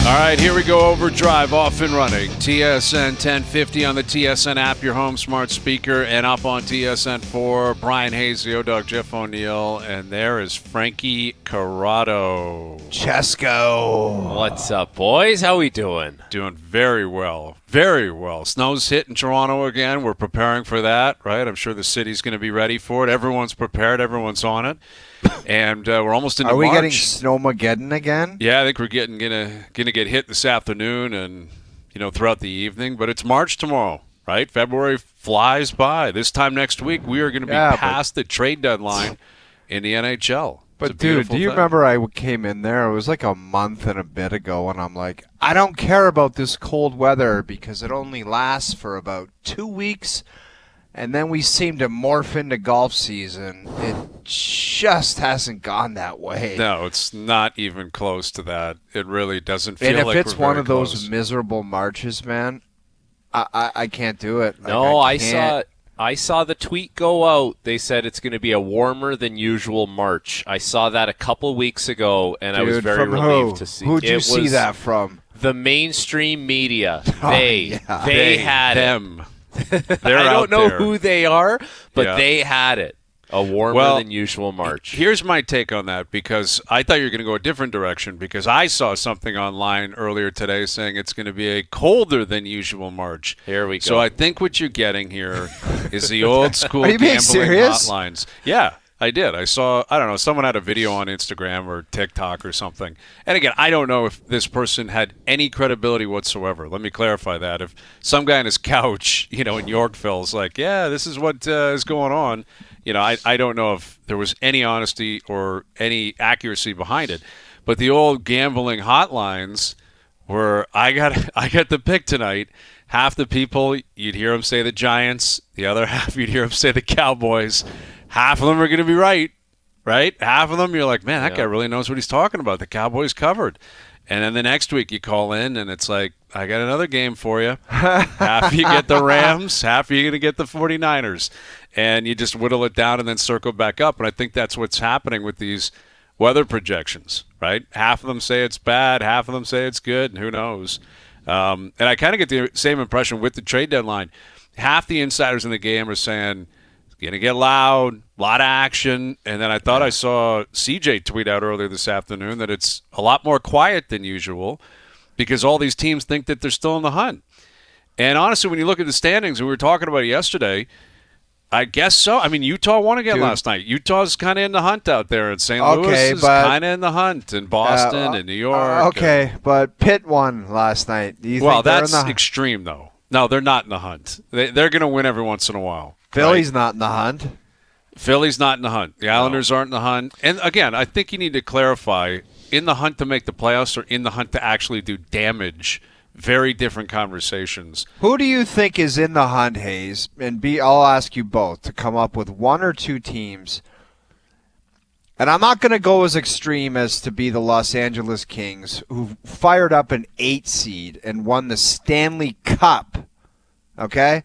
All right, here we go. OverDrive off and running. TSN 1050 on the TSN app, your home smart speaker, and up on TSN 4. Bryan Hayes, the O-Dog, Jeff O'Neill, and there is Frankie Corrado. Chesko. What's up, boys? How we doing? Doing very well. Very well. Snow's hit in Toronto again. We're preparing for that, right? I'm sure the city's going to be ready for it. Everyone's prepared. Everyone's on it. And we're almost into March. Are we getting Snowmageddon again? Yeah, I think we're gonna get hit this afternoon and throughout the evening. But it's March tomorrow, right? February flies by. This time next week, we are going to be past the trade deadline in the NHL. But dude, do you remember I came in there? It was like a month and a bit ago, and I'm like, I don't care about this cold weather because it only lasts for about 2 weeks. And then we seem to morph into golf season. It just hasn't gone that way. No, it's not even close to that. It really doesn't feel like And we're if it's one of close. those miserable Marches, man, I can't do it. No, I saw the tweet go out. They said it's going to be a warmer than usual March. I saw that a couple weeks ago, and I was very relieved to see. Who'd you see that from? The mainstream media. Oh, they had them. it. I don't know who they are, but they had it. A warmer than usual March. Here's my take on that, because I thought you were going to go a different direction, because I saw something online earlier today saying it's going to be a colder than usual March. Here we go. So I think what you're getting here is the old school Are you being gambling serious? hotlines. Yeah. I did. I saw, I don't know, someone had a video on Instagram or TikTok or something. And again, I don't know if this person had any credibility whatsoever. Let me clarify that. If some guy on his couch, in Yorkville is like, yeah, this is what is going on, I don't know if there was any honesty or any accuracy behind it. But the old gambling hotlines were, I got the pick tonight. Half the people, you'd hear them say the Giants. The other half, you'd hear them say the Cowboys. Half of them are going to be right? Half of them, you're like, man, that guy really knows what he's talking about. The Cowboys covered. And then the next week you call in, and it's like, I got another game for you. Half you get the Rams, half you're going to get the 49ers. And you just whittle it down and then circle back up. And I think that's what's happening with these weather projections, right? Half of them say it's bad, half of them say it's good, and who knows. And I kind of get the same impression with the trade deadline. Half the insiders in the game are saying, going to get loud, a lot of action. And then I thought I saw CJ tweet out earlier this afternoon that it's a lot more quiet than usual because all these teams think that they're still in the hunt. And honestly, when you look at the standings, we were talking about it yesterday, I guess so. I mean, Utah won again last night. Utah's kind of in the hunt out there, and St. Louis is kind of in the hunt, and Boston and New York. But Pitt won last night. Do you think that's extreme, though. No, they're not in the hunt. They're going to win every once in a while. Philly's not in the hunt. Philly's not in the hunt. The Islanders aren't in the hunt. And, again, I think you need to clarify, in the hunt to make the playoffs or in the hunt to actually do damage, very different conversations. Who do you think is in the hunt, Hayes? And I'll ask you both to come up with one or two teams. And I'm not going to go as extreme as to be the Los Angeles Kings, who fired up an 8 seed and won the Stanley Cup. Okay?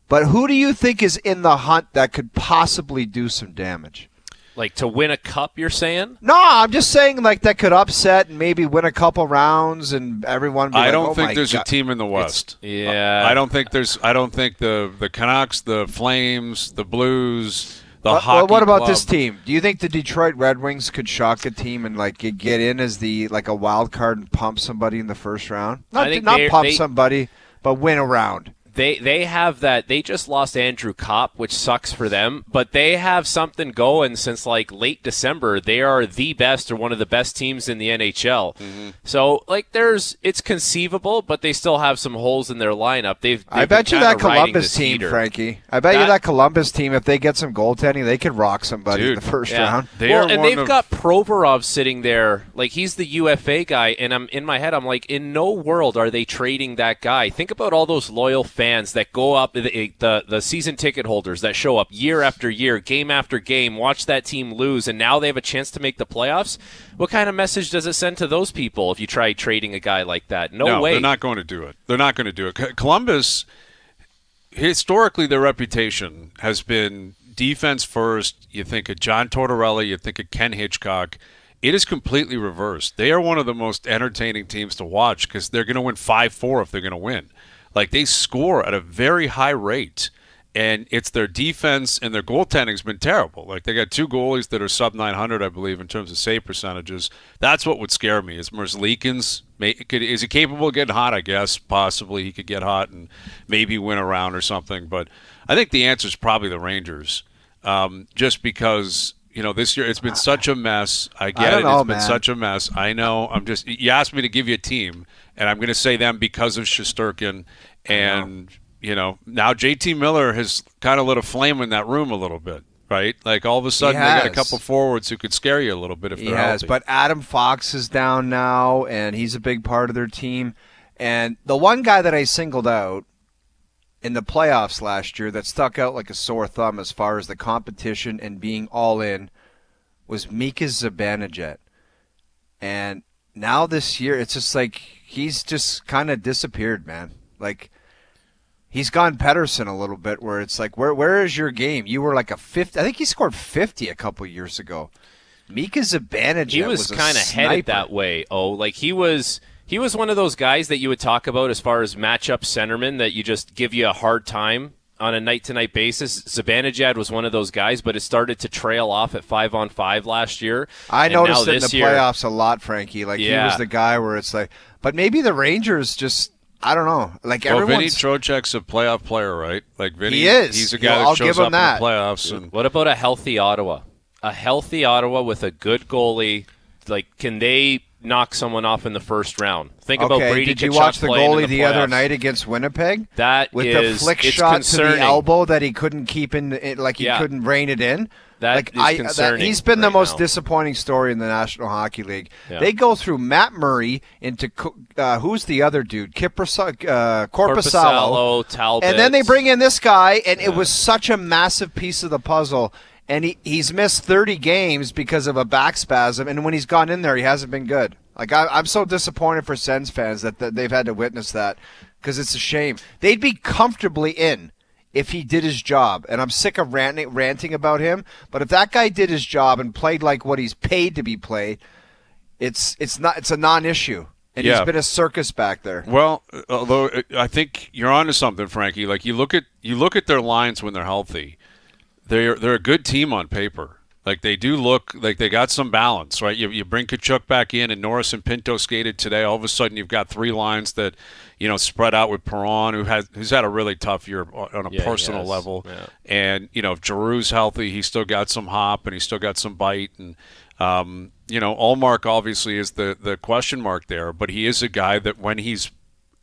But who do you think is in the hunt that could possibly do some damage? Like to win a cup, you're saying? No, I'm just saying like that could upset and maybe win a couple rounds and everyone be I like, don't think there's a team in the West. I don't think the Canucks, the Flames, the Blues, the hockey Well, what about club. this team? Do you think the Detroit Red Wings could shock a team and like get in as a wild card and pump somebody in the first round? Not pump somebody, but win a round. They have that. They just lost Andrew Kopp, which sucks for them, but they have something going since like late December. They are the best or one of the best teams in the NHL. Mm-hmm. So it's conceivable, but they still have some holes in their lineup. I bet you that Columbus team, Frankie. I bet you that Columbus team, if they get some goaltending, they could rock somebody in the first round. They've got Provorov sitting there, like he's the UFA guy, and I'm in my head, I'm like, in no world are they trading that guy. Think about all those loyal fans that go up, the season ticket holders that show up year after year, game after game, watch that team lose, and now they have a chance to make the playoffs. What kind of message does it send to those people if you try trading a guy like that? No way. They're not going to do it. They're not going to do it. Columbus, historically, their reputation has been defense first. You think of John Tortorella, you think of Ken Hitchcock, it is completely reversed. They are one of the most entertaining teams to watch because they're going to win 5-4 if they're going to win. Like, they score at a very high rate, and it's their defense and their goaltending's been terrible. Like, they got 2 goalies that are sub 900, I believe, in terms of save percentages. That's what would scare me. Is Merzlikins, is he capable of getting hot? I guess possibly he could get hot and maybe win a round or something. But I think the answer is probably the Rangers, just because. This year it's been such a mess. I get it. It's been such a mess. I know. You asked me to give you a team, and I'm going to say them because of Shesterkin. And, now JT Miller has kind of lit a flame in that room a little bit, right? Like, all of a sudden they got a couple forwards who could scare you a little bit if they're healthy. But Adam Fox is down now, and he's a big part of their team. And the one guy that I singled out in the playoffs last year that stuck out like a sore thumb as far as the competition and being all in was Mika Zibanejad. And now this year, it's just like he's just kind of disappeared, man. Like, he's gone Pettersson a little bit where it's like, where is your game? You were like a 50. I think he scored 50 a couple years ago. Mika Zibanejad he was kind of headed that way. Like, he was one of those guys that you would talk about as far as matchup centerman that you just give you a hard time on a night-to-night basis. Zibanejad was one of those guys, but it started to trail off at 5-on-5 last year. I noticed it in the playoffs a lot, Frankie. Like, he was the guy where it's like, but maybe the Rangers just, I don't know. Like, Vinny Trocheck's a playoff player, right? Like, Vinny, he is. He's a guy that shows up in the playoffs. And what about a healthy Ottawa? A healthy Ottawa with a good goalie. Like, can they knock someone off in the first round? Think about Brady. Did you watch the goalie the other night against Winnipeg? With the flick shot concerning. To the elbow that he couldn't keep in, couldn't rein it in. That is concerning. He's been the most disappointing story in the National Hockey League. Yeah. They go through Matt Murray into who's the other dude? Korpisalo, Talbot. And then they bring in this guy, and it was such a massive piece of the puzzle. And he's missed 30 games because of a back spasm, and when he's gone in there, he hasn't been good. Like, I'm so disappointed for Sens fans that they've had to witness that, because it's a shame. They'd be comfortably in if he did his job, and I'm sick of ranting about him, but if that guy did his job and played like what he's paid to be played, it's a non-issue. And he's been a circus back there. Well, although I think you're onto something, Frankie. Like, you look at their lines when they're healthy. They're a good team on paper. Like, they do look like they got some balance, right? You bring Tkachuk back in, and Norris and Pinto skated today. All of a sudden, you've got 3 lines that, spread out with Perron, who's had a really tough year on a personal level. Yeah. And, if Giroux's healthy, he's still got some hop, and he's still got some bite. And, Ullmark obviously is the question mark there, but he is a guy that when he's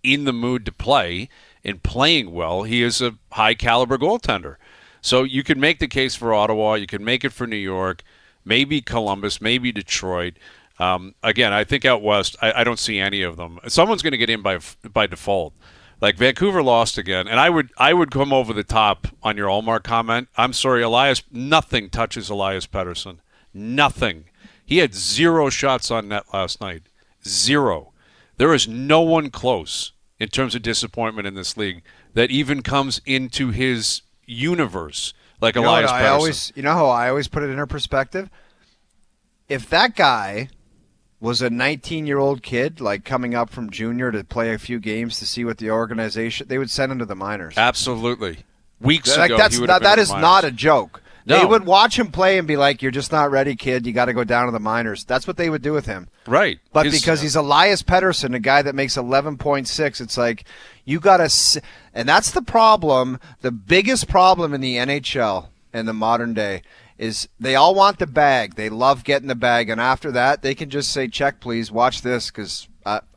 in the mood to play and playing well, he is a high-caliber goaltender. So you can make the case for Ottawa. You can make it for New York, maybe Columbus, maybe Detroit. Again, I think out west, I don't see any of them. Someone's going to get in by default. Like, Vancouver lost again, and I would come over the top on your Ullmark comment. I'm sorry, nothing touches Elias Pettersson. Nothing. He had 0 shots on net last night. 0. There is no one close in terms of disappointment in this league that even comes into his universe like Elias Pettersson. You know how I always put it in her perspective? If that guy was a 19-year-old kid, like, coming up from junior to play a few games to see what the organization, they would send him to the minors. Absolutely. Weeks ago, that is not a joke. No. They would watch him play and be like, "You're just not ready, kid. You got to go down to the minors." That's what they would do with him. Right. But because he's Elias Pettersson, a guy that makes 11.6, it's like, you got to – and that's the problem. The biggest problem in the NHL in the modern day is they all want the bag. They love getting the bag. And after that, they can just say, "Check, please. Watch this, because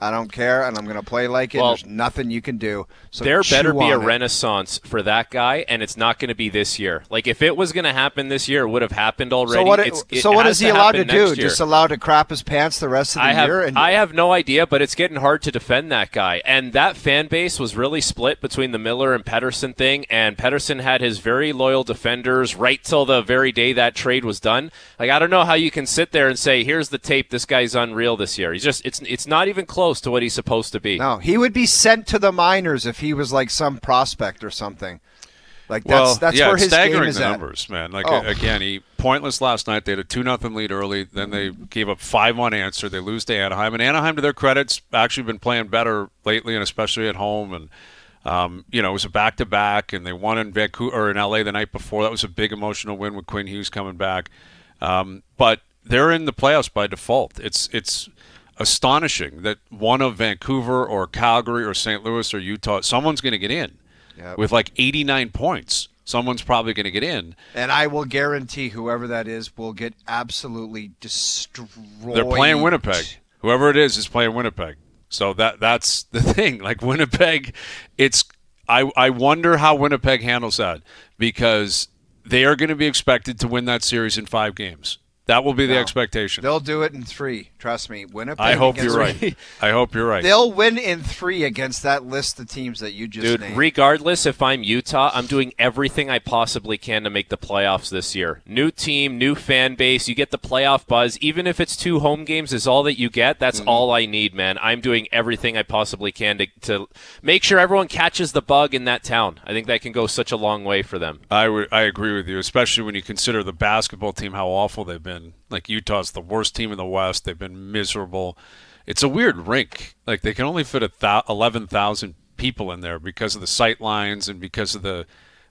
I don't care, and I'm going to play like it. There's nothing you can do." So there better be a renaissance for that guy, and it's not going to be this year. Like, if it was going to happen this year, it would have happened already. So what is he allowed to do? Just allowed to crap his pants the rest of the year? I have no idea, but it's getting hard to defend that guy. And that fan base was really split between the Miller and Pettersson thing, and Pettersson had his very loyal defenders right till the very day that trade was done. Like, I don't know how you can sit there and say, "Here's the tape, this guy's unreal this year." He's just it's not even close to what he's supposed to be. No, he would be sent to the minors if he was like some prospect or something. Like that's where his staggering game is the at. numbers, man. Like again, he pointless last night. They had a 2-0 lead early. Then they gave up 5 unanswered. They lose to Anaheim, and Anaheim, to their credit's actually been playing better lately, and especially at home. And it was a back-to-back, and they won in Vancouver or in LA the night before. That was a big emotional win with Quinn Hughes coming back. But they're in the playoffs by default. It's astonishing that one of Vancouver or Calgary or St. Louis or Utah, someone's going to get in. Yep. With like 89 points. Someone's probably going to get in. And I will guarantee whoever that is will get absolutely destroyed. They're playing Winnipeg. Whoever it is playing Winnipeg. So that's the thing. Like Winnipeg, I wonder how Winnipeg handles that, because they are going to be expected to win that series in 5 games. That will be the expectation. They'll do it in 3. Trust me. Winnipeg. I hope you're right. I hope you're right. They'll win in 3 against that list of teams that you just named. Regardless, if I'm Utah, I'm doing everything I possibly can to make the playoffs this year. New team, new fan base. You get the playoff buzz. Even if it's 2 home games is all that you get, that's all I need, man. I'm doing everything I possibly can to make sure everyone catches the bug in that town. I think that can go such a long way for them. I agree with you, especially when you consider the basketball team, how awful they've been. Like Utah's the worst team in the West. They've been miserable. It's a weird rink. Like they can only fit 11,000 people in there because of the sight lines and because of the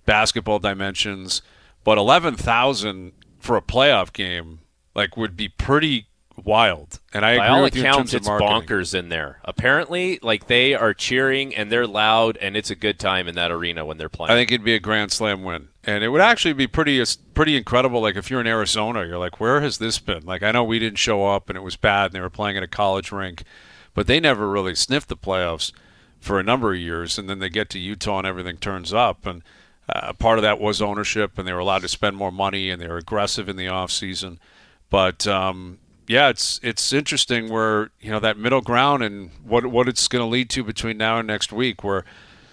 basketball dimensions. But 11,000 for a playoff game would be pretty wild. And I agree with you in terms of marketing. By all accounts, it's bonkers in there. Apparently, they are cheering and they're loud, and it's a good time in that arena when they're playing. I think it'd be a Grand Slam win. And it would actually be pretty incredible. Like if you're in Arizona, you're like, where has this been? Like I know we didn't show up and it was bad and they were playing at a college rink, but they never really sniffed the playoffs for a number of years. And then they get to Utah and everything turns up. And part of that was ownership, and they were allowed to spend more money, and they were aggressive in the off season. But it's interesting where that middle ground and what it's going to lead to between now and next week, where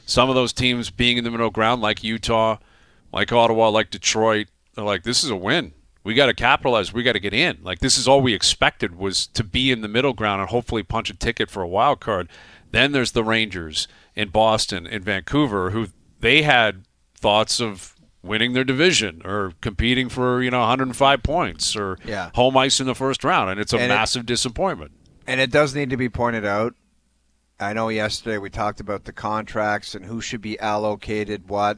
some of those teams being in the middle ground, like Utah, like Ottawa, like Detroit, they're like, this is a win. We got to capitalize. We got to get in. Like this is all we expected, was to be in the middle ground and hopefully punch a ticket for a wild card. Then there's the Rangers in Boston, in Vancouver, who they had thoughts of winning their division or competing for 105 points or home ice in the first round, and it's a massive disappointment. And it does need to be pointed out. I know yesterday we talked about the contracts and who should be allocated what.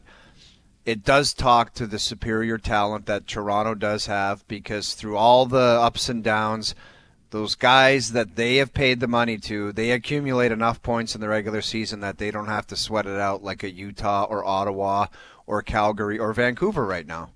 It does talk to the superior talent that Toronto does have, because through all the ups and downs, those guys that they have paid the money to, they accumulate enough points in the regular season that they don't have to sweat it out like a Utah or Ottawa or Calgary or Vancouver right now.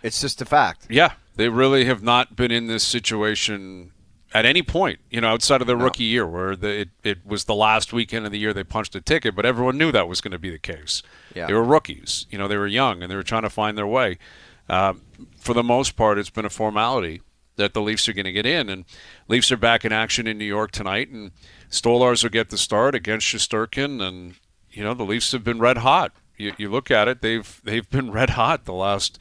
It's just a fact. Yeah, they really have not been in this situation at any point, outside of their rookie year, where it was the last weekend of the year they punched a ticket, but everyone knew that was going to be the case. Yeah. They were rookies. They were young, and they were trying to find their way. For the most part, it's been a formality that the Leafs are going to get in, and Leafs are back in action in New York tonight, and Stolarz will get the start against Shesterkin, and the Leafs have been red hot. You look at it, they've been red hot the last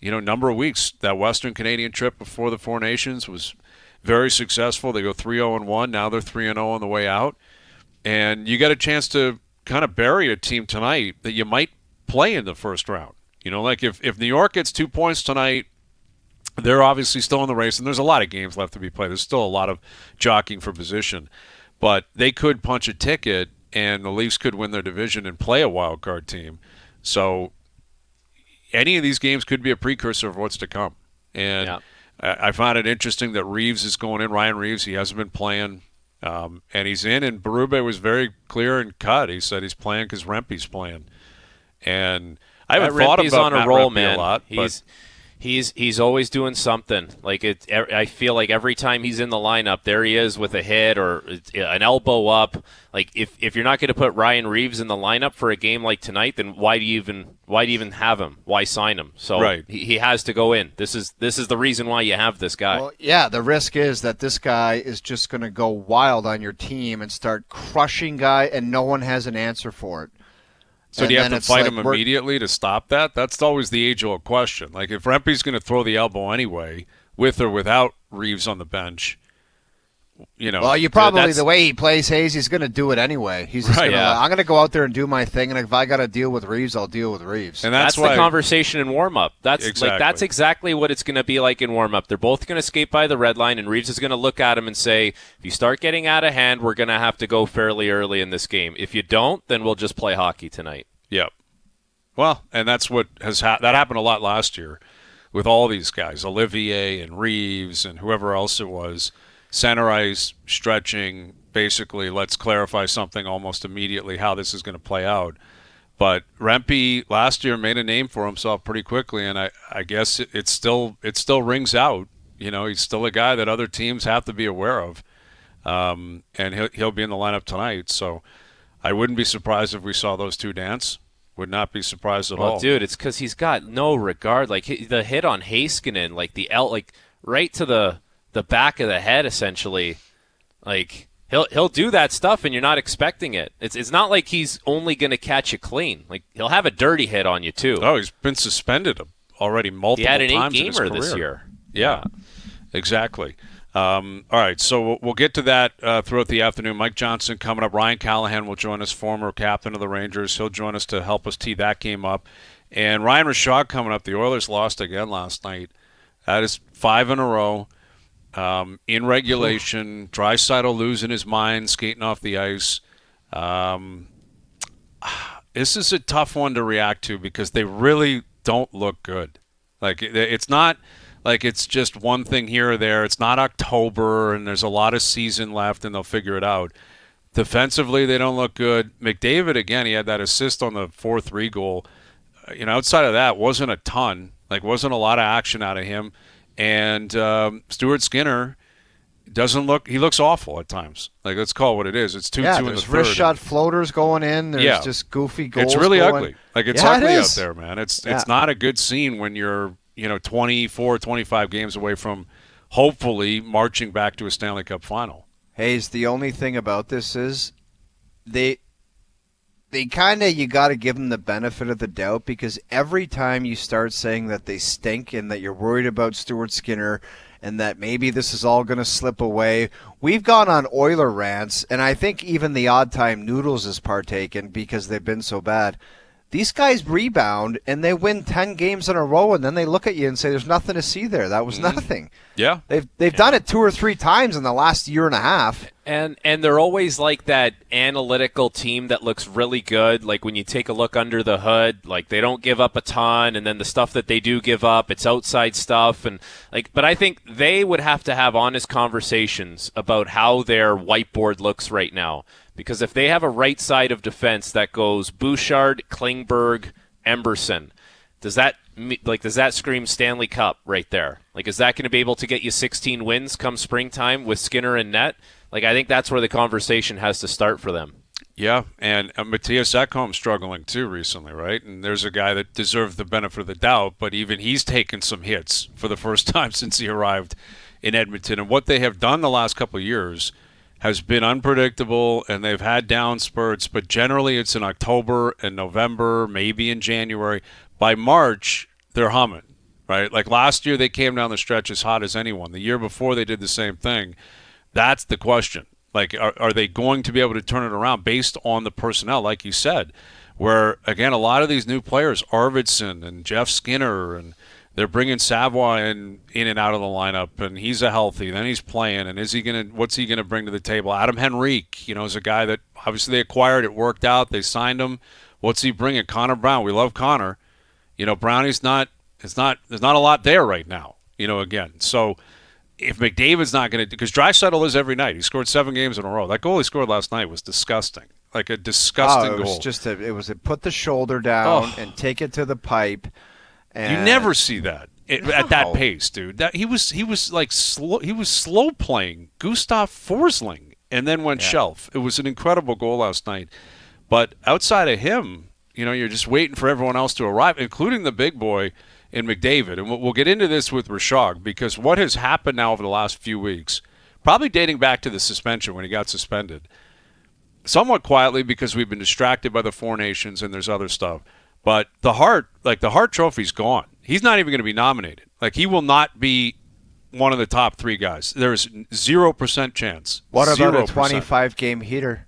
number of weeks. That Western Canadian trip before the Four Nations was very successful. They go 3-0-1. Now they're 3-0 on the way out, and you got a chance to kind of bury a team tonight that you might play in the first round. Like if New York gets 2 points tonight, they're obviously still in the race, and there's a lot of games left to be played. There's still a lot of jockeying for position, but they could punch a ticket, and the Leafs could win their division and play a wild card team. So any of these games could be a precursor of what's to come. And I found it interesting that Reaves is going in. Ryan Reaves, he hasn't been playing, and he's in. And Berube was very clear and cut. He said he's playing because Rempe's playing. And I haven't thought Rempe's about on Matt a roll, Rempe man. a lot. He's always doing something. I feel like every time he's in the lineup, there he is with a hit or an elbow up. Like if you're not going to put Ryan Reaves in the lineup for a game like tonight, then why do you even have him? Why sign him? So he has to go in. This is the reason why you have this guy. Well, yeah, the risk is that this guy is just going to go wild on your team and start crushing guy, and no one has an answer for it. So do you have to fight him immediately to stop that? That's always the age-old question. Like if Rempe's going to throw the elbow anyway, with or without Reaves on the bench, Well, the way he plays Hayes, he's going to do it anyway. He's just I'm going to go out there and do my thing, and if I got to deal with Reaves, I'll deal with Reaves. And that's the conversation in warm-up. That's exactly what it's going to be like in warm-up. They're both going to skate by the red line, and Reaves is going to look at him and say, if you start getting out of hand, we're going to have to go fairly early in this game. If you don't, then we'll just play hockey tonight. Yep. Well, and that's what that happened a lot last year with all these guys, Olivier and Reaves and whoever else it was. Center ice, stretching, basically let's clarify something almost immediately how this is going to play out. But Rempe last year made a name for himself pretty quickly, and I guess it still rings out. He's still a guy that other teams have to be aware of, and he'll be in the lineup tonight. So I wouldn't be surprised if we saw those two dance. Would not be surprised at all. Well, dude, it's because he's got no regard. Like the hit on Heiskanen, right to the back of the head, essentially. Like he'll do that stuff, and you're not expecting it. It's not like he's only going to catch you clean. Like he'll have a dirty hit on you too. Oh, he's been suspended already multiple times. He had an in his 8-gamer career this year. Yeah, exactly. All right, so we'll get to that throughout the afternoon. Mike Johnson coming up. Ryan Callahan will join us, former captain of the Rangers. He'll join us to help us tee that game up. And Ryan Rishaug coming up. The Oilers lost again last night. That is 5 in a row. In regulation, Draisaitl losing his mind, skating off the ice. This is a tough one to react to because they really don't look good. Like, it's not like it's just one thing here or there. It's not October, and there's a lot of season left, and they'll figure it out. Defensively, they don't look good. McDavid, again, he had that assist on the 4-3 goal. Outside of that, wasn't a ton. Like, wasn't a lot of action out of him. And Stuart Skinner he looks awful at times. Like, let's call it what it is. It's 2-2 in the third. There's wrist shot floaters going in. There's just goofy goals. It's really going. ugly. Like, it's ugly out there, man. It's not a good scene when you're 24, 25 games away from hopefully marching back to a Stanley Cup final. Hayes, the only thing about this is they kind of, you got to give them the benefit of the doubt, because every time you start saying that they stink and that you're worried about Stuart Skinner and that maybe this is all going to slip away, we've gone on Oiler rants, and I think even the odd time Noodles has partaken because they've been so bad. These guys rebound, and they win 10 games in a row, and then they look at you and say, there's nothing to see there. That was nothing. Yeah. They've done it 2 or 3 times in the last year and a half. And they're always like that analytical team that looks really good. Like when you take a look under the hood, like they don't give up a ton, and then the stuff that they do give up, it's outside stuff. But I think they would have to have honest conversations about how their whiteboard looks right now. Because if they have a right side of defense that goes Bouchard, Klingberg, Emberson, does that scream Stanley Cup right there? Like, is that going to be able to get you 16 wins come springtime with Skinner and net? Like, I think that's where the conversation has to start for them. Yeah, and Matthias Ekholm's struggling too recently, right? And there's a guy that deserved the benefit of the doubt, but even he's taken some hits for the first time since he arrived in Edmonton. And what they have done the last couple of years has been unpredictable, and they've had down spurts, but generally it's in October and November, maybe in January. By March, they're humming, right? Like last year, they came down the stretch as hot as anyone. The year before, they did the same thing. That's the question. Like, are they going to be able to turn it around based on the personnel, like you said, where, again, a lot of these new players, Arvidsson and Jeff Skinner, and they're bringing Savoie in and out of the lineup, and he's a healthy. Then he's playing, and what's he gonna bring to the table? Adam Henrique, is a guy that obviously they acquired. It worked out. They signed him. What's he bringing? Connor Brown. We love Connor. Brownie's not. There's not a lot there right now. Again. So if McDavid's not going to, because Draisaitl is every night. He scored 7 games in a row. That goal he scored last night was disgusting. Like a disgusting goal. It was put the shoulder down and take it to the pipe. And you never see that at that pace, dude. He was slow playing Gustav Forsling and then went shelf. It was an incredible goal last night. But outside of him, you're just waiting for everyone else to arrive, including the big boy in McDavid. And we'll get into this with Rishaug, because what has happened now over the last few weeks, probably dating back to the suspension when he got suspended, somewhat quietly because we've been distracted by the Four Nations and there's other stuff. But the Hart Trophy's gone. He's not even going to be nominated. Like, he will not be one of the top 3 guys. There's 0% chance. What about 0%. a 25-game heater?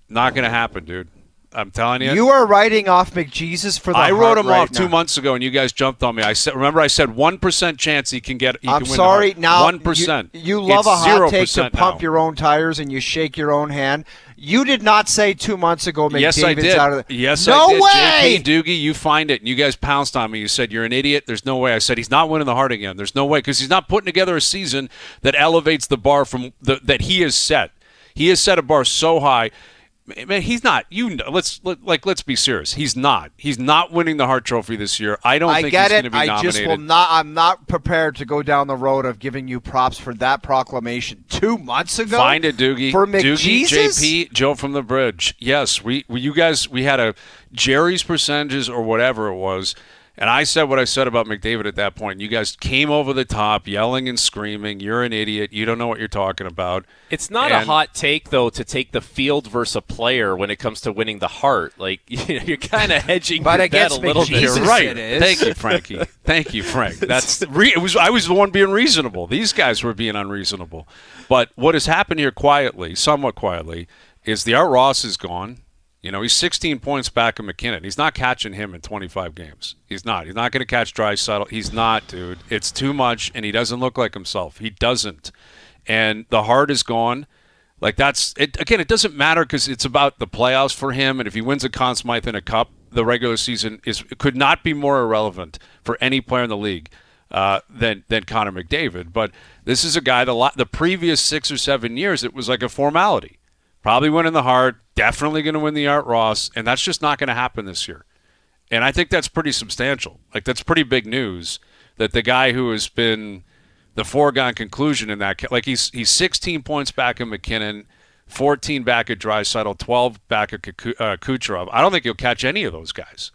Not going to happen, dude. I'm telling you. You are writing off McJesus for the I Hart wrote him right off now. 2 months ago, and you guys jumped on me. I said 1% chance he can get. I'm can win sorry. the Now 1%. You love It's a hot take 0% to pump now. your own tires and you shake your own hand. You did not say 2 months ago McDavid's Yes, I did. out of the. Yes, no I did. way. JP Doogie, you find it, and you guys pounced on me. You said you're an idiot. There's no way. I said he's not winning the Hart again. There's no way because he's not putting together a season that elevates the bar from that he has set. He has set a bar so high. Man, he's not. Let's be serious. He's not. He's not winning the Hart Trophy this year. I don't think he's going to be nominated. I just will not. I'm not prepared to go down the road of giving you props for that proclamation 2 months ago. Find it, Doogie. For Doogie, McJesus? JP, Joe from the Bridge. Yes, we had a Jerry's percentages or whatever it was. And I said what I said about McDavid at that point. You guys came over the top, yelling and screaming, you're an idiot, you don't know what you're talking about. It's not a hot take, though, to take the field versus a player when it comes to winning the Hart. Like, you're kind of hedging But your bet a against little bit. McJesus, You're right. it is. Thank you, Frankie. Thank you, Frank. I was the one being reasonable. These guys were being unreasonable. But what has happened here quietly, somewhat quietly, is the Art Ross is gone. You know, he's 16 points back of McKinnon. He's not catching him in 25 games. He's not. He's not going to catch Draisaitl. He's not, dude. It's too much, and he doesn't look like himself. He doesn't. And the Hart is gone. Like, that's it. Again, it doesn't matter because it's about the playoffs for him, and if he wins a Conn Smythe and a cup, the regular season could not be more irrelevant for any player in the league than Connor McDavid. But this is a guy, the previous 6 or 7 years, it was like a formality. Probably winning the Hart, definitely going to win the Art Ross, and that's just not going to happen this year. And I think that's pretty substantial. Like, that's pretty big news that the guy who has been the foregone conclusion in that, like he's 16 points back in McKinnon, 14 back at Draisaitl, 12 back at Kucherov. I don't think he'll catch any of those guys.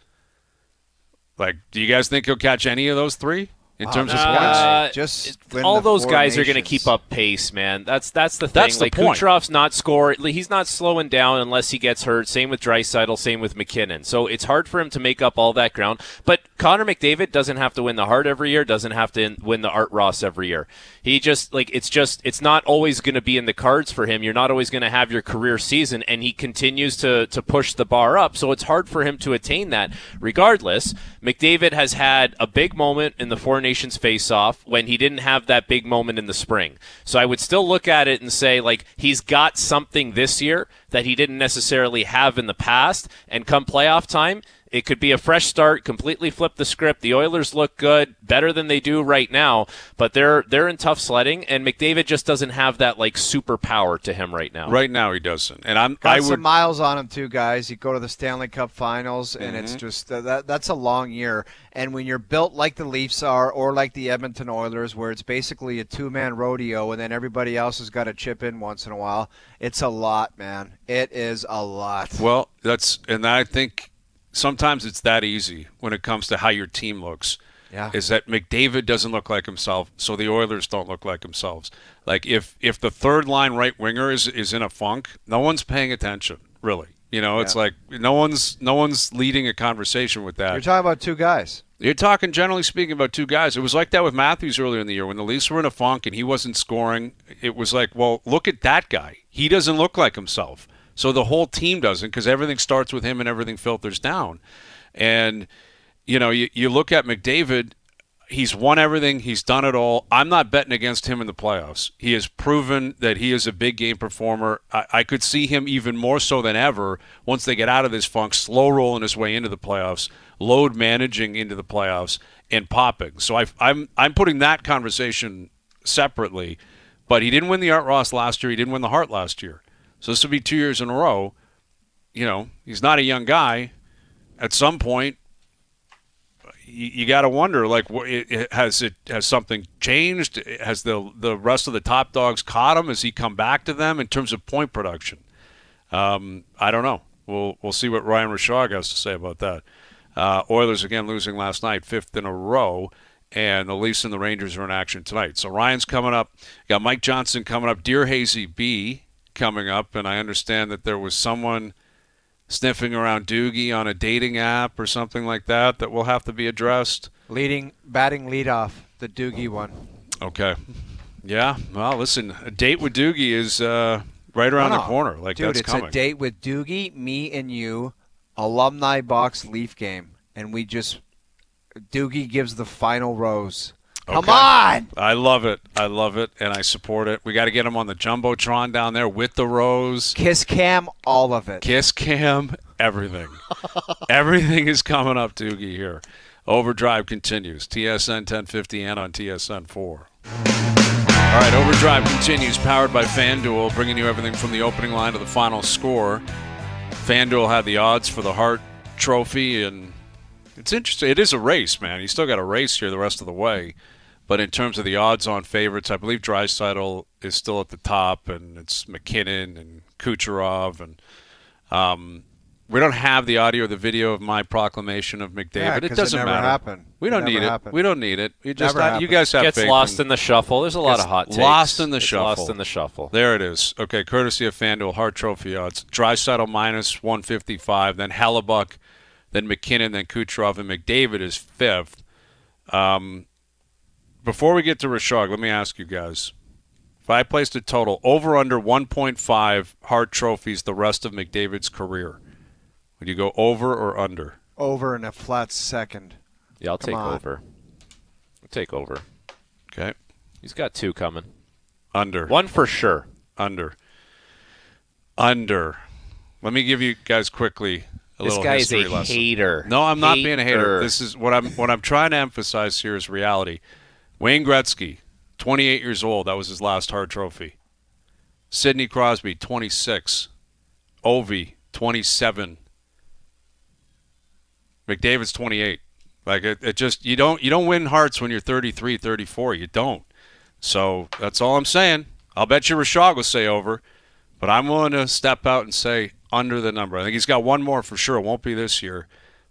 Like, do you guys think he'll catch any of those 3? In terms of points, just all those guys are going to keep up pace, man. That's the thing. That's the like point. Kucherov's not scoring. He's not slowing down unless he gets hurt. Same with Draisaitl. Same with McKinnon. So it's hard for him to make up all that ground. But Connor McDavid doesn't have to win the Hart every year. Doesn't have to win the Art Ross every year. He just it's not always going to be in the cards for him. You're not always going to have your career season, and he continues to push the bar up. So it's hard for him to attain that. Regardless, McDavid has had a big moment in the Four Nations face-off when he didn't have that big moment in the spring. So I would still look at it and say, like, he's got something this year that he didn't necessarily have in the past, and come playoff time, it could be a fresh start, completely flip the script. The Oilers look good, better than they do right now, but they're in tough sledding, and McDavid just doesn't have that, like, superpower to him right now. Right now he doesn't. And I would some miles on him too, guys. You go to the Stanley Cup Finals, and Mm-hmm. it's just that's a long year. And when you're built like the Leafs are, or like the Edmonton Oilers, where it's basically a 2-man rodeo, and then everybody else has got to chip in once in a while, it's a lot, man. It is a lot. Well, I think sometimes it's that easy when it comes to how your team looks. Yeah. Is that McDavid doesn't look like himself, so the Oilers don't look like themselves. Like, if the third line right winger is in a funk, no one's paying attention, really. You know, it's like no one's leading a conversation with that. You're talking about 2 guys. You're talking, generally speaking, about 2 guys. It was like that with Matthews earlier in the year when the Leafs were in a funk and he wasn't scoring. It was like, well, look at that guy. He doesn't look like himself. So the whole team doesn't, because everything starts with him and everything filters down. And, you know, you look at McDavid, he's won everything. He's done it all. I'm not betting against him in the playoffs. He has proven that he is a big game performer. I could see him even more so than ever once they get out of this funk, slow rolling his way into the playoffs, load managing into the playoffs, and popping. So I'm putting that conversation separately. But he didn't win the Art Ross last year. He didn't win the Hart last year. So this will be 2 years in a row. You know, he's not a young guy. At some point, you got to wonder, like, has something changed? Has the rest of the top dogs caught him? Has he come back to them in terms of point production? I don't know. We'll see what Ryan Rishaug has to say about that. Oilers again losing last night, 5th in a row, and the Leafs and the Rangers are in action tonight. So Ryan's coming up. Got Mike Johnson coming up. Dear Hazy B coming up, and I understand that there was someone sniffing around Doogie on a dating app or something like that will have to be addressed. Batting leadoff, the Doogie one. Okay. Yeah. Well, listen, a date with Doogie is right around the corner. Like, dude, that's coming. It's a date with Doogie, me, and you, alumni box Leaf game, and Doogie gives the final rose. Okay. Come on! I love it. I love it, and I support it. We got to get him on the Jumbotron down there with the rose. Kiss cam, all of it. Kiss cam, everything. Everything is coming up, Doogie, here. Overdrive continues. TSN 1050 and on TSN 4. All right, Overdrive continues, powered by FanDuel, bringing you everything from the opening line to the final score. FanDuel had the odds for the Hart Trophy, and it's interesting. It is a race, man. You still got a race here the rest of the way. But in terms of the odds-on favorites, I believe Draisaitl is still at the top, and it's McKinnon and Kucherov. And we don't have the audio or the video of my proclamation of McDavid. Yeah, it doesn't it never matter. Happened. We don't need it. Happened. We don't need it. You just Never you guys have Gets faith lost in the shuffle. There's a lot of hot takes. Lost in the shuffle. Lost in the shuffle. There it is. Okay, courtesy of FanDuel, Hart Trophy odds. Draisaitl minus 155, then Hellebuck, then McKinnon, then Kucherov, and McDavid is fifth. Before we get to Rishaug, let me ask you guys. If I placed a total over under 1.5 Hart Trophies the rest of McDavid's career, would you go over or under? Over in a flat second. Yeah, I'll Come take on. over. I'll take over. Okay. He's got two coming. Under. One for sure. Under. Let me give you guys quickly a This little guy is history a lesson. hater. No, I'm not being a hater. This is what I'm trying to emphasize here is reality. Wayne Gretzky, 28 years old. That was his last Hart Trophy. Sidney Crosby, 26. Ovi, 27. McDavid's 28. Like it just you don't win Harts when you're 33, 34. You don't. So that's all I'm saying. I'll bet you Rishaug will say over, but I'm willing to step out and say under the number. I think he's got one more for sure. It won't be this year,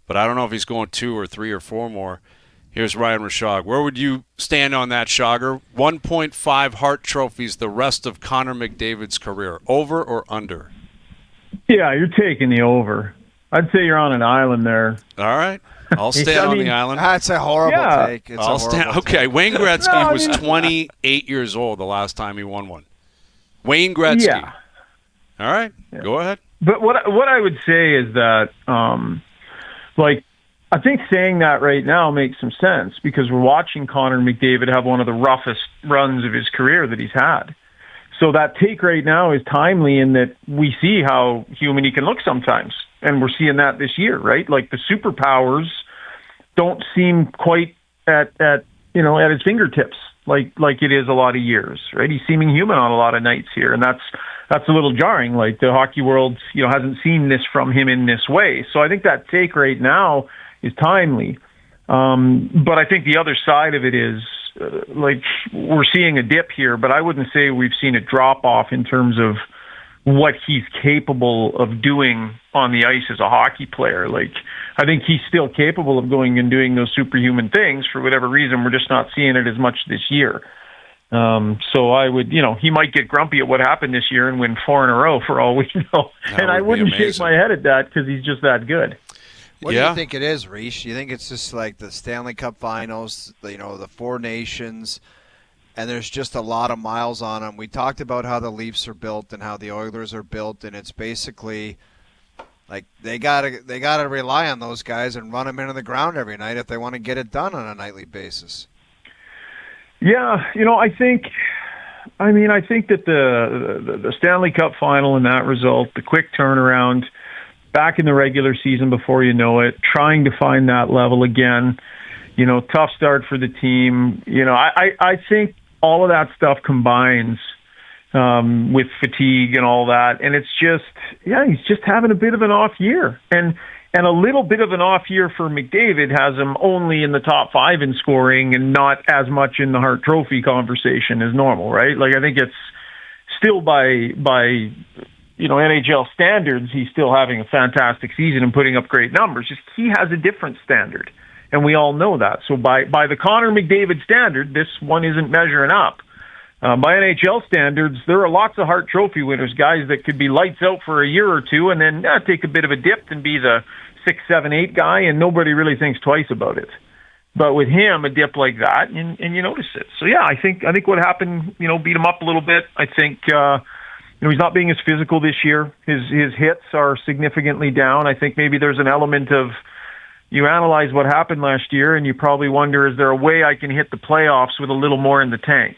but I don't know if he's going 2 or 3 or 4 more. Here's Ryan Rishaug. Where would you stand on that, Shogger? 1.5 Hart Trophies the rest of Connor McDavid's career. Over or under? Yeah, you're taking the over. I'd say you're on an island there. All right. I'll stand on the island. That's a horrible take. It's I'll a stand. horrible Okay, take. Wayne Gretzky was 28 years old the last time he won one. Wayne Gretzky. Yeah. All right. Yeah. Go ahead. But what I would say is that, I think saying that right now makes some sense because we're watching Connor McDavid have one of the roughest runs of his career that he's had. So that take right now is timely in that we see how human he can look sometimes. And we're seeing that this year, right? Like the superpowers don't seem quite at his fingertips like it is a lot of years, right? He's seeming human on a lot of nights here, and that's a little jarring. Like the hockey world, hasn't seen this from him in this way. So I think that take right now is timely. But I think the other side of it is we're seeing a dip here, but I wouldn't say we've seen a drop off in terms of what he's capable of doing on the ice as a hockey player. Like, I think he's still capable of going and doing those superhuman things. For whatever reason, we're just not seeing it as much this year. So I would, he might get grumpy at what happened this year and win 4 in a row for all we know. And I wouldn't shake my head at that because he's just that good. What do you think it is, Rish? You think it's just like the Stanley Cup Finals, the Four Nations, and there's just a lot of miles on them. We talked about how the Leafs are built and how the Oilers are built, and it's basically like they gotta rely on those guys and run them into the ground every night if they want to get it done on a nightly basis. Yeah, I think that the Stanley Cup Final and that result, the quick turnaround, back in the regular season before you know it, trying to find that level again. Tough start for the team. I think all of that stuff combines with fatigue and all that. And it's just, he's just having a bit of an off year. And a little bit of an off year for McDavid has him only in the top 5 in scoring and not as much in the Hart Trophy conversation as normal, right? Like, I think it's still by NHL standards, he's still having a fantastic season and putting up great numbers. Just he has a different standard. And we all know that. So by the Connor McDavid standard, this one isn't measuring up. By NHL standards, there are lots of Hart Trophy winners, guys that could be lights out for a year or two and then take a bit of a dip and be the 6, 7, 8 guy, and nobody really thinks twice about it. But with him, a dip like that, and you notice it. So yeah, I think what happened, beat him up a little bit. I think he's not being as physical this year. His hits are significantly down. I think maybe there's an element of, you analyze what happened last year, and you probably wonder, is there a way I can hit the playoffs with a little more in the tank?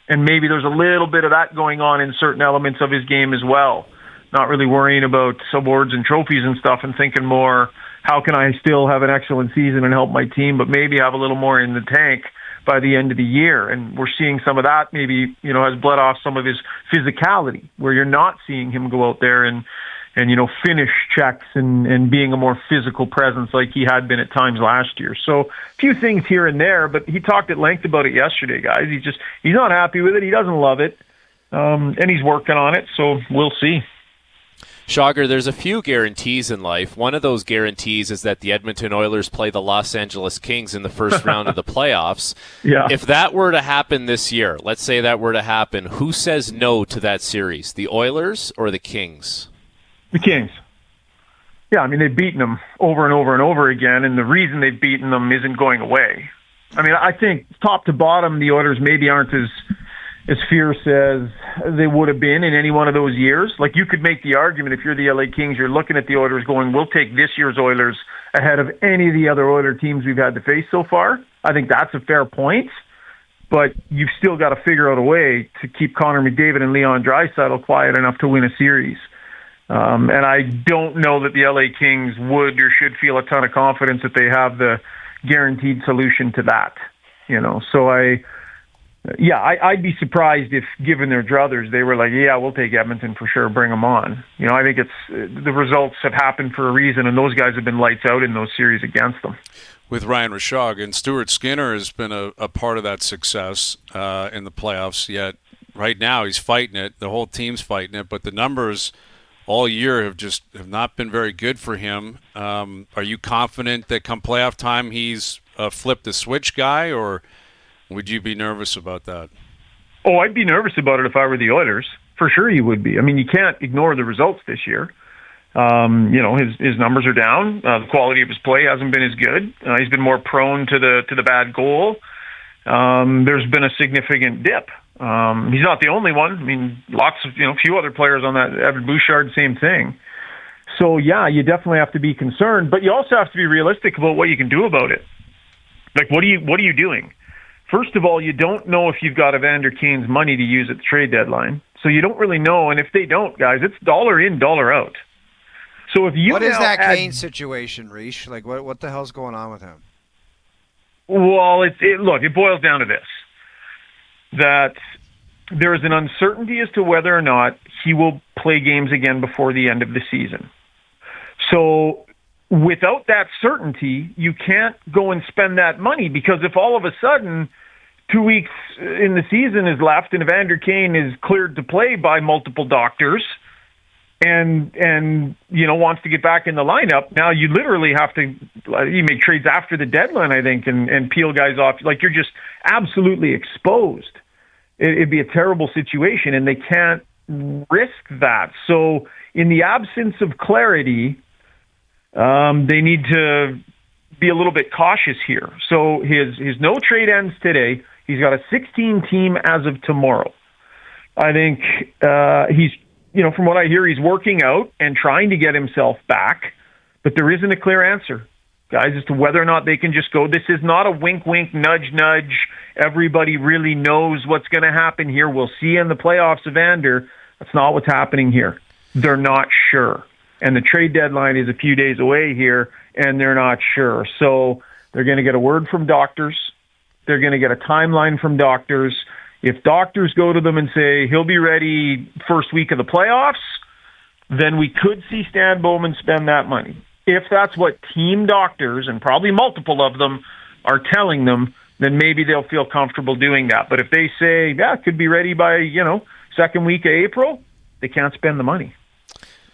And maybe there's a little bit of that going on in certain elements of his game as well. Not really worrying about awards and trophies and stuff, and thinking more, how can I still have an excellent season and help my team, but maybe have a little more in the tank by the end of the year. And we're seeing some of that maybe, has bled off some of his physicality, where you're not seeing him go out there and finish checks and being a more physical presence like he had been at times last year. So a few things here and there, but he talked at length about it yesterday, guys. He's not happy with it. He doesn't love it. And he's working on it. So we'll see. Shogger, there's a few guarantees in life. One of those guarantees is that the Edmonton Oilers play the Los Angeles Kings in the first round of the playoffs. Yeah. If that were to happen this year, let's say that were to happen, who says no to that series, the Oilers or the Kings? The Kings. Yeah, they've beaten them over and over and over again, and the reason they've beaten them isn't going away. I think top to bottom, the Oilers maybe aren't as fierce as they would have been in any one of those years. Like, you could make the argument, if you're the LA Kings, you're looking at the Oilers going, we'll take this year's Oilers ahead of any of the other Oiler teams we've had to face so far. I think that's a fair point. But you've still got to figure out a way to keep Connor McDavid and Leon Draisaitl quiet enough to win a series. And I don't know that the LA Kings would or should feel a ton of confidence that they have the guaranteed solution to that. So I'd be surprised if, given their druthers, they were like, yeah, we'll take Edmonton for sure, bring them on. I think the results have happened for a reason, and those guys have been lights out in those series against them. With Ryan Rishaug, and Stuart Skinner has been a part of that success in the playoffs, yet right now he's fighting it. The whole team's fighting it, but the numbers all year have not been very good for him. Are you confident that come playoff time he's a flip the switch guy, or would you be nervous about that? Oh, I'd be nervous about it if I were the Oilers. For sure you would be. You can't ignore the results this year. His numbers are down. The quality of his play hasn't been as good. He's been more prone to the bad goal. There's been a significant dip. He's not the only one. Lots of, few other players on that. Evan Bouchard, same thing. So yeah, you definitely have to be concerned, but you also have to be realistic about what you can do about it. Like, what are you doing? First of all, you don't know if you've got Evander Kane's money to use at the trade deadline. So you don't really know, and if they don't, guys, it's dollar in, dollar out. So if you what is that Kane situation, Rish? Like, what the hell's going on with him? Well, it boils down to this: that there is an uncertainty as to whether or not he will play games again before the end of the season. So without that certainty, you can't go and spend that money, because if all of a sudden 2 weeks in the season is left and Evander Kane is cleared to play by multiple doctors and wants to get back in the lineup, now you literally have to you make trades after the deadline, I think, and peel guys off. Like, you're just absolutely exposed. It'd be a terrible situation, and they can't risk that. So in the absence of clarity, they need to be a little bit cautious here. So his no trade ends today. He's got a 16 team as of tomorrow. I think he's, from what I hear, he's working out and trying to get himself back, but there isn't a clear answer, guys, as to whether or not they can just go. This is not a wink, wink, nudge, nudge. Everybody really knows what's going to happen here. We'll see in the playoffs, Evander. That's not what's happening here. They're not sure. And the trade deadline is a few days away here, and they're not sure. So they're going to get a word from doctors. They're going to get a timeline from doctors. If doctors go to them and say he'll be ready first week of the playoffs, then we could see Stan Bowman spend that money. If that's what team doctors, and probably multiple of them, are telling them, then maybe they'll feel comfortable doing that. But if they say, yeah, it could be ready by, second week of April, they can't spend the money.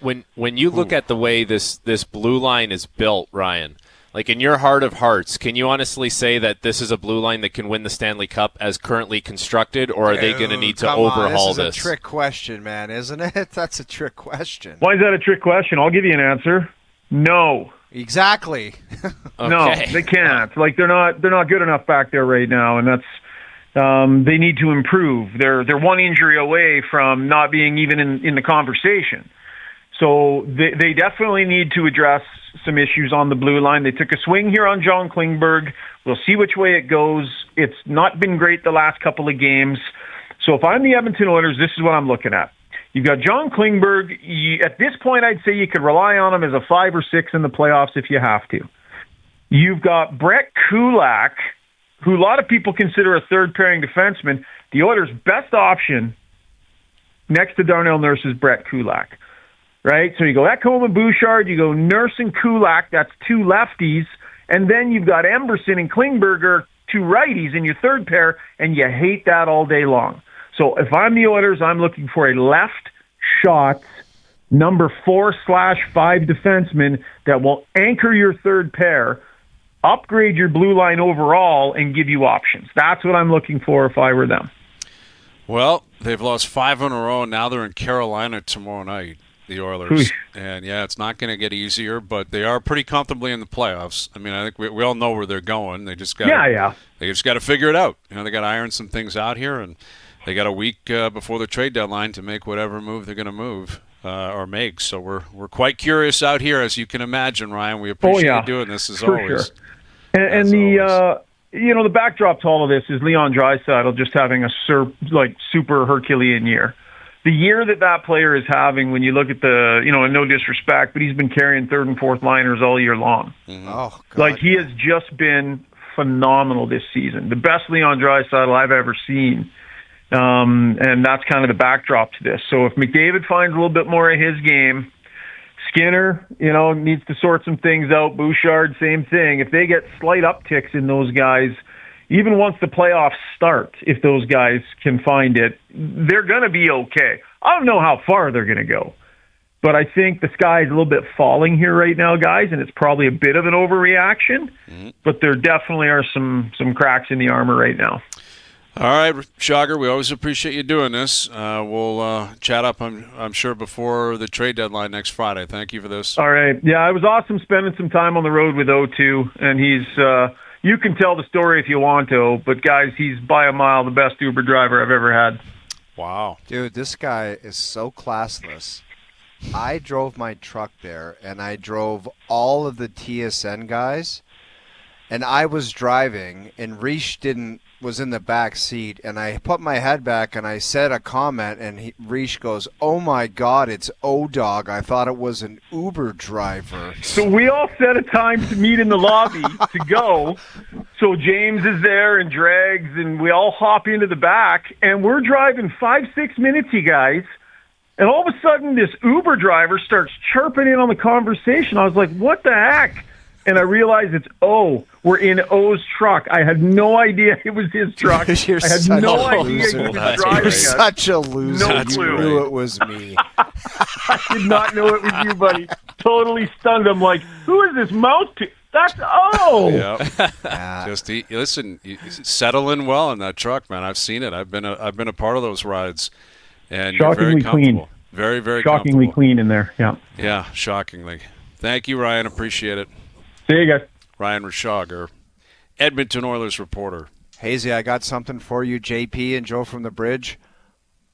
When you look at the way this blue line is built, Ryan, like, in your heart of hearts, can you honestly say that this is a blue line that can win the Stanley Cup as currently constructed, or are they going to need to overhaul this? This is a trick question, man, isn't it? That's a trick question. Why is that a trick question? I'll give you an answer. No. Exactly. No, Okay. they can't. Like they're not good enough back there right now, and that's they need to improve. They're one injury away from not being even in the conversation. So they definitely need to address some issues on the blue line. They took a swing here on John Klingberg. We'll see which way it goes. It's not been great the last couple of games. So if I'm the Edmonton Oilers, this is what I'm looking at. You've got John Klingberg. At this point, I'd say you could rely on him as a 5 or 6 in the playoffs if you have to. You've got Brett Kulak, who a lot of people consider a third-pairing defenseman. The Oilers' best option next to Darnell Nurse is Brett Kulak. Right? So you go Ekholm and Bouchard, you go Nurse and Kulak, that's 2 lefties, and then you've got Emberson and Klingberger, 2 righties in your third pair, and you hate that all day long. So if I'm the Oilers, I'm looking for a left shot number 4/5 defenseman that will anchor your third pair, upgrade your blue line overall, and give you options. That's what I'm looking for if I were them. Well, they've lost 5 in a row, and now they're in Carolina tomorrow night, the Oilers. And, yeah, it's not going to get easier, but they are pretty comfortably in the playoffs. I mean, I think we all know where they're going. They just got They just got to figure it out. You know, they got to iron some things out here, and they got a week before the trade deadline to make whatever move they're going to move or make. So we're quite curious out here, as you can imagine, Ryan. We appreciate you doing this as always. Sure. And the backdrop to all of this is Leon Draisaitl just having a super Herculean year. The year that player is having, when you look at and no disrespect, but he's been carrying third and fourth liners all year long. Mm-hmm. Oh, God. Like, he has just been phenomenal this season. The best Leon Draisaitl I've ever seen. And that's kind of the backdrop to this. So if McDavid finds a little bit more of his game, Skinner, needs to sort some things out. Bouchard, same thing. If they get slight upticks in those guys, even once the playoffs start, if those guys can find it, they're going to be okay. I don't know how far they're going to go, but I think the sky is a little bit falling here right now, guys, and it's probably a bit of an overreaction, but there definitely are some cracks in the armor right now. All right, Rishaug, we always appreciate you doing this. We'll chat up, I'm sure, before the trade deadline next Friday. Thank you for this. All right. Yeah, it was awesome spending some time on the road with O2, and he's you can tell the story if you want to, but, guys, he's by a mile the best Uber driver I've ever had. Wow. Dude, this guy is so classless. I drove my truck there, and I drove all of the TSN guys, and I was driving, and Rish was in the back seat, and I put my head back and I said a comment, and Rish goes, "Oh my God, it's O-Dog. I thought it was an Uber driver." So we all set a time to meet in the lobby to go. So James is there and Dregs, and we all hop into the back, and we're driving 5-6 minutes, you guys. And all of a sudden, this Uber driver starts chirping in on the conversation. I was like, what the heck? And I realized it's we're in O's truck. I had no idea it was his truck. I had no idea he was driving You're us. such a loser. No You clue. knew it was me. I did not know it was you, buddy. Totally stunned. I'm like, who is this mouthpiece? That's O. Yeah. Just listen. You settle in well in that truck, man. I've seen it. I've been a part of those rides, and you're very Shockingly comfortable. clean. Very, very Shockingly comfortable. clean in there. Yeah. Yeah, shockingly. Thank you, Ryan. Appreciate it. See you guys. Ryan Rishaug, Edmonton Oilers reporter. Hazy, I got something for you, JP and Joe from the Bridge.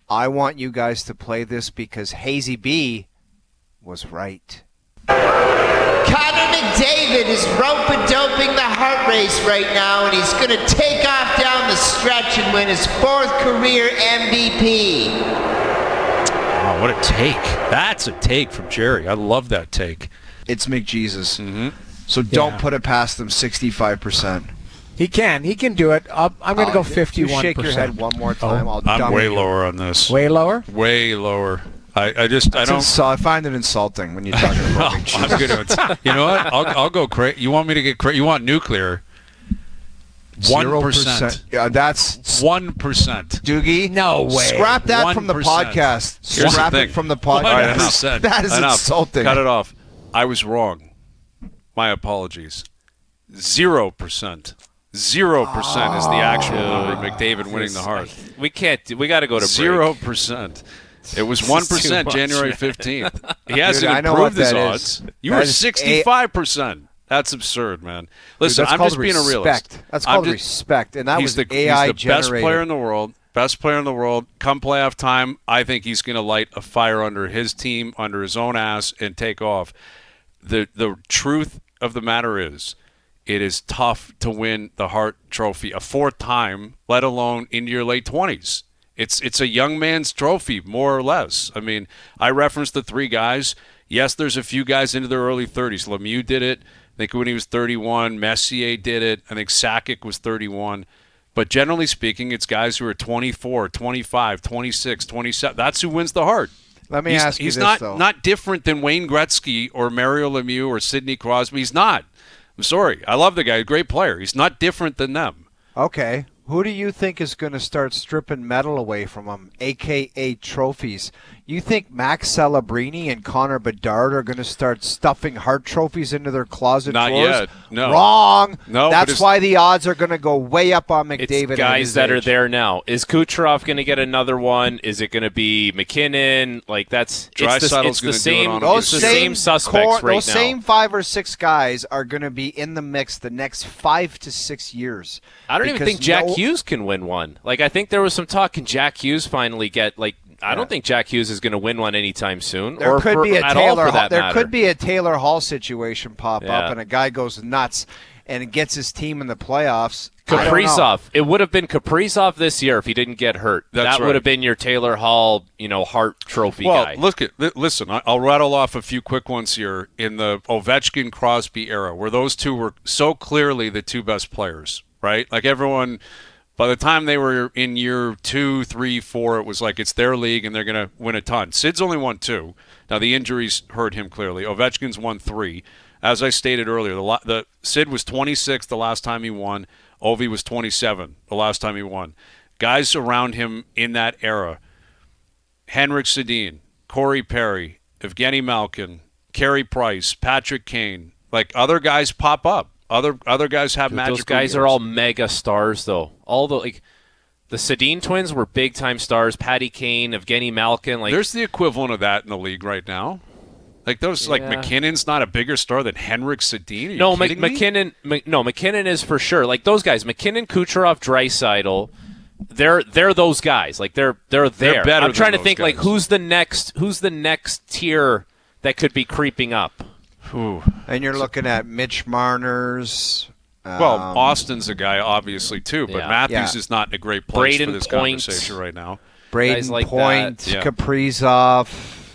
I want you guys to play this because Hazy B was right. Connor McDavid is rope-a-doping the Hart race right now, and he's going to take off down the stretch and win his 4th career MVP. Wow, what a take. That's a take from Jerry. I love that take. It's McJesus. Mm-hmm. So don't put it past them 65%. He can do it. I'm going to go 51%. You shake your head one more time. I'm way lower on this. Way lower? Way lower. I find it insulting when you talk about McJesus. I'm good. You know what? I'll go crazy. You want me to get crazy? You want nuclear? 1%. Yeah, that's 1%. Doogie. No way. Scrap that 1%. from the podcast. Here's Scrap the it thing. from the podcast. All right, enough. That is Enough. insulting. Cut it off. I was wrong. My apologies. 0%. 0% is the actual number of McDavid winning the Hart. We can't. We got to go to break. 0%. It was Too 1% much. January 15th. He hasn't I know improved what his that odds. is. You That were is 65%. That's absurd, man. Listen, Dude, I'm just being a realist. That's I'm called just- respect, and that he's was the AI best generated. player in the world. Best player in the world. Come playoff time, I think he's going to light a fire under his team, under his own ass, and take off. The truth of the matter is, it is tough to win the Hart Trophy a fourth time, let alone into your late 20s. It's a young man's trophy, more or less. I mean, I referenced the three guys. Yes, there's a few guys into their early 30s. Lemieux did it, I think, when he was 31. Messier did it. I think Sakic was 31. But generally speaking, it's guys who are 24, 25, 26, 27. That's who wins the Hart. Let me ask you he's this, though. not different than Wayne Gretzky or Mario Lemieux or Sidney Crosby. He's not. I'm sorry. I love the guy. Great player. He's not different than them. Okay. Who do you think is going to start stripping metal away from him, a.k.a. trophies? You think Max Celebrini and Connor Bedard are going to start stuffing Hart Trophies into their closet Not drawers? yet. No. Wrong. No, but That's it's- why the odds are going to go way up on McDavid. It's guys that are age. there now. Is Kucherov going to get another one? Is it going to be McKinnon? Like that's Draisaitl's it's the gonna do it same. on him. It's the same suspects right those now. same 5 or 6 guys are going to be in the mix the next 5 to 6 years. I don't even Because think Jack Hughes can win one. Like I think there was some talk. Can Jack Hughes finally get like? I don't think Jack Hughes is going to win one anytime soon. There or could for, be a at all Taylor. for that There matter. could be a Taylor Hall situation pop Yeah. up, and a guy goes nuts and gets his team in the playoffs. I don't know. Kaprizov. It would have been Kaprizov this year if he didn't get hurt. That's that right. would have been your Taylor Hall, Hart Trophy guy. Well, listen, I'll rattle off a few quick ones here in the Ovechkin-Crosby era, where those two were so clearly the two best players, right? Like everyone, by the time they were in year 2, 3, 4, it was like it's their league and they're going to win a ton. Sid's only won 2. Now, the injuries hurt him clearly. Ovechkin's won 3. As I stated earlier, the Sid was 26 the last time he won. Ovi was 27 the last time he won. Guys around him in that era, Henrik Sedin, Corey Perry, Evgeny Malkin, Carey Price, Patrick Kane, like other guys pop up. Other guys have magical Those guys years. are all mega stars, though. All the the Sedin twins were big time stars. Patty Kane, Evgeny Malkin. Like There's the equivalent of that in the league right now. Like those, like Yeah. McKinnon's not a bigger star than Henrik Sedin. Are you no, kidding me? McKinnon is for sure. Like those guys, McKinnon, Kucherov, Draisaitl. They're those guys. Like they're there. better I'm than trying to those think like guys. who's the next tier that could be creeping up. Ooh. And you're looking at Mitch Marner's. Well, Austin's a guy, obviously, too, but Yeah. Matthews Yeah. is not in a great place Braden for this Point. conversation right now. Braden guys like Point, that. Yeah. Kaprizov.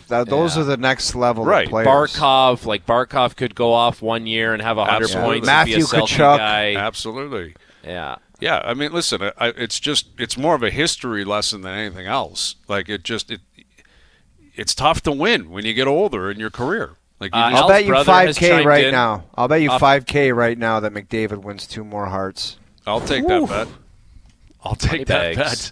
Those Yeah. are the next level Right. of players. Barkov could go off one year and have 100 Absolutely. points. Matthew and be a Selke Tkachuk. guy. Absolutely. Yeah. Yeah, I mean, listen, it's more of a history lesson than anything else. Like it's tough to win when you get older in your career. Like you Uh, just- I'll bet you brother has 5K chimed right in. now. I'll bet you 5K right now that McDavid wins 2 more Hearts. I'll take that bet. I'll take that bags. bet.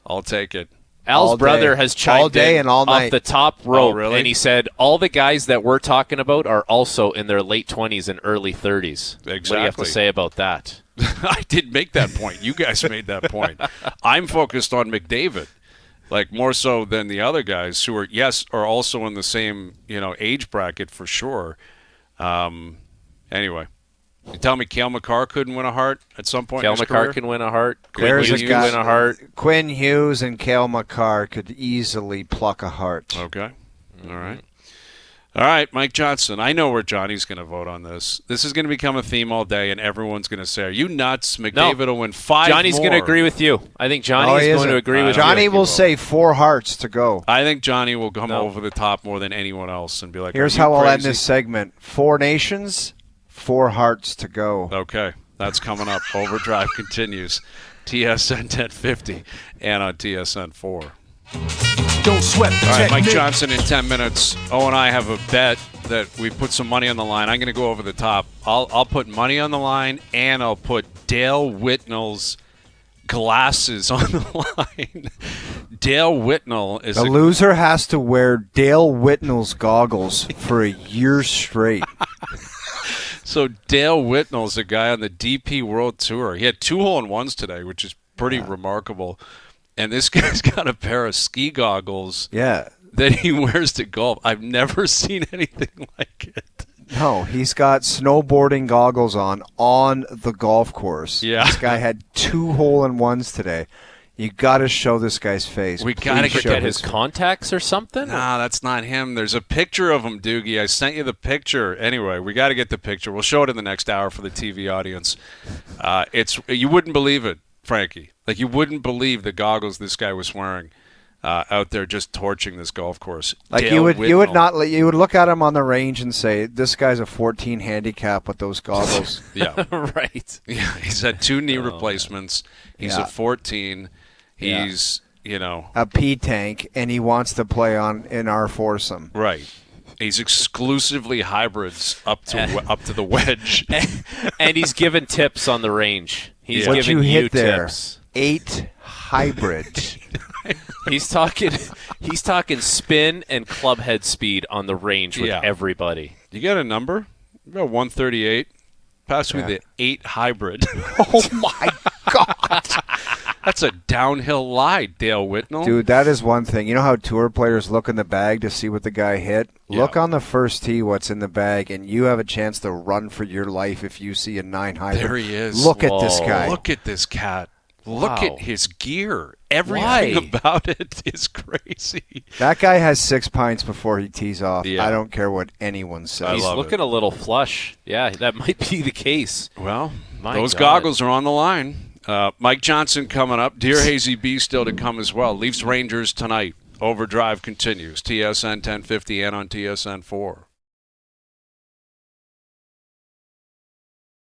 I'll take it. Al's All day. brother has chimed All day in and all off night. the top rope, really? and he said all the guys that we're talking about are also in their late 20s and early 30s. What do you have Exactly. to say about that? I did make that point. You guys made that point. I'm focused on McDavid, like more so than the other guys who are also in the same age bracket for sure. Anyway, you tell me Cale Makar couldn't win a Hart at some point. Cale in his Makar career? can win a Hart. There's Quinn a Hughes guy- can win a Hart. Quinn Hughes and Cale Makar could easily pluck a Hart. Okay. All right. All right, Mike Johnson. I know where Johnny's going to vote on this. This is going to become a theme all day, and everyone's going to say, "Are you nuts? McDavid will win 5 Johnny's more." going to agree with you. I think Johnny he is going isn't. to agree with Johnny you. will say 4 Hearts to go. I think Johnny will come No. over the top more than anyone else and be like, Here's "Are you how I'll end crazy?" this segment. 4 nations, 4 Hearts to go. Okay, that's coming up. Overdrive continues. TSN 1050 and on TSN 4. Don't sweat the All right, Mike technique. Johnson in 10 minutes. O and I have a bet that we put some money on the line. I'm going to go over the top. I'll put money on the line, and I'll put Dale Whitnell's glasses on the line. Dale Whitnell is The loser has to wear Dale Whitnell's goggles for a year straight. So Dale Whitnell's a guy on the DP World Tour. He had 2 hole-in-ones today, which is pretty remarkable. And this guy's got a pair of ski goggles Yeah. that he wears to golf. I've never seen anything like it. No, he's got snowboarding goggles on the golf course. Yeah. This guy had 2 hole-in-ones today. You got to show this guy's face. We got to Please get show His contacts or something? Nah, that's not him. There's a picture of him, Doogie. I sent you the picture. Anyway, we got to get the picture. We'll show it in the next hour for the TV audience. You wouldn't believe it, Frankie. Like, you wouldn't believe the goggles this guy was wearing out there just torching this golf course. Like Dale you would Whitnell. you would look at him on the range and say, this guy's a 14 handicap with those goggles. Yeah. Right. Yeah, he's had 2 knee replacements. He's Yeah. a 14. He's, a P tank, and he wants to play in our foursome. right. He's exclusively hybrids up to the wedge. And he's given tips on the range. He's Yeah. What giving you hit there? tips. 8 hybrid. He's talking spin and club head speed on the range with Yeah. everybody. You got a number? You got 138. Pass me the 8 hybrid. Oh my God. That's a downhill lie, Dale Whitnell. Dude, that is one thing. You know how tour players look in the bag to see what the guy hit? Yeah. Look on the first tee what's in the bag, and you have a chance to run for your life if you see a 9 hybrid. There he is. Look at this Whoa. guy. Look at this cat. Look Wow. at his gear. Everything Why? about it is crazy. That guy has 6 pints before he tees off. Yeah. I don't care what anyone says. I He's love looking it. a little flush. Yeah, that might be the case. Well, My those God. goggles are on the line. Mike Johnson coming up. Dear Hazy B still to come as well. Leafs Rangers tonight. Overdrive continues. TSN 1050 and on TSN 4.